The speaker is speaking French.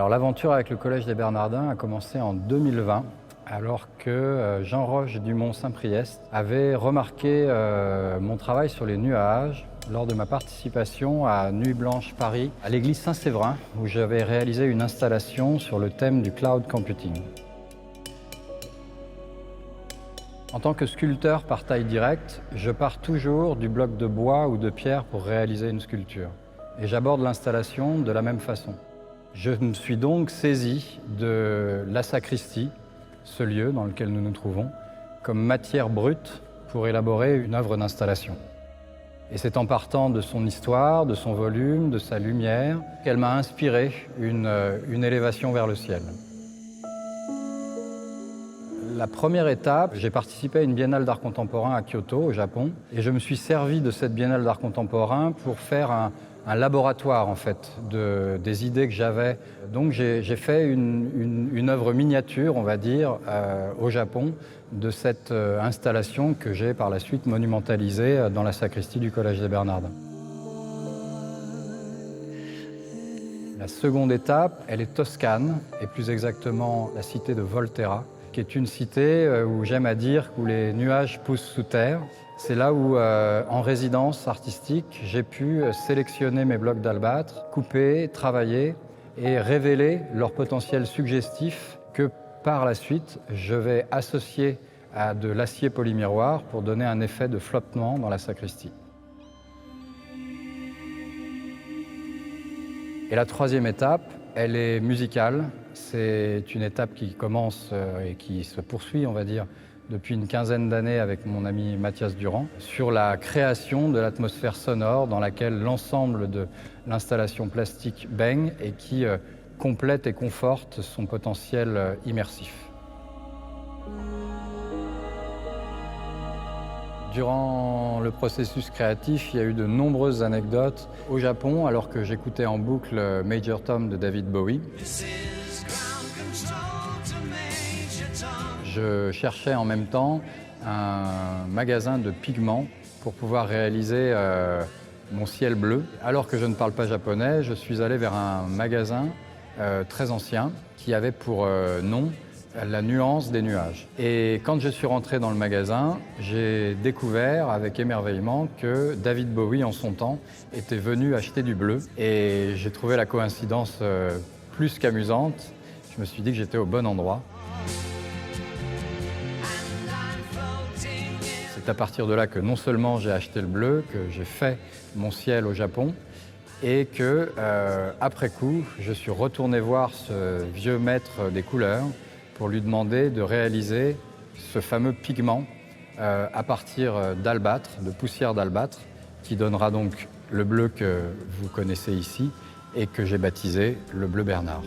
Alors l'aventure avec le Collège des Bernardins a commencé en 2020, alors que Jean Roche du Mont-Saint-Priest avait remarqué mon travail sur les nuages lors de ma participation à Nuit Blanche Paris, à l'église Saint-Séverin, où j'avais réalisé une installation sur le thème du cloud computing. En tant que sculpteur par taille directe, je pars toujours du bloc de bois ou de pierre pour réaliser une sculpture. Et j'aborde l'installation de la même façon. Je me suis donc saisi de la sacristie, ce lieu dans lequel nous nous trouvons, comme matière brute pour élaborer une œuvre d'installation. Et c'est en partant de son histoire, de son volume, de sa lumière, qu'elle m'a inspiré une élévation vers le ciel. La première étape, j'ai participé à une biennale d'art contemporain à Kyoto, au Japon, et je me suis servi de cette biennale d'art contemporain pour faire un laboratoire en fait des idées que j'avais. Donc j'ai fait une œuvre miniature, on va dire, au Japon, de cette installation que j'ai par la suite monumentalisée dans la sacristie du Collège des Bernardins. La seconde étape, elle est toscane, et plus exactement la cité de Volterra, qui est une cité où j'aime à dire où les nuages poussent sous terre. C'est là où, en résidence artistique, j'ai pu sélectionner mes blocs d'albâtre, couper, travailler et révéler leur potentiel suggestif que par la suite, je vais associer à de l'acier polymiroir pour donner un effet de flottement dans la sacristie. Et la troisième étape, elle est musicale. C'est une étape qui commence et qui se poursuit, on va dire, depuis une quinzaine d'années avec mon ami Mathias Durand, sur la création de l'atmosphère sonore dans laquelle l'ensemble de l'installation plastique baigne et qui complète et conforte son potentiel immersif. Durant le processus créatif, il y a eu de nombreuses anecdotes. Au Japon, alors que j'écoutais en boucle Major Tom de David Bowie, je cherchais en même temps un magasin de pigments pour pouvoir réaliser mon ciel bleu. Alors que je ne parle pas japonais, je suis allé vers un magasin très ancien qui avait pour nom la nuance des nuages. Et quand je suis rentré dans le magasin, j'ai découvert avec émerveillement que David Bowie, en son temps, était venu acheter du bleu. Et j'ai trouvé la coïncidence plus qu'amusante. Je me suis dit que j'étais au bon endroit. C'est à partir de là que non seulement j'ai acheté le bleu, que j'ai fait mon ciel au Japon, et que, après coup, je suis retourné voir ce vieux maître des couleurs pour lui demander de réaliser ce fameux pigment à partir d'albâtre, de poussière d'albâtre, qui donnera donc le bleu que vous connaissez ici et que j'ai baptisé le bleu Bernard.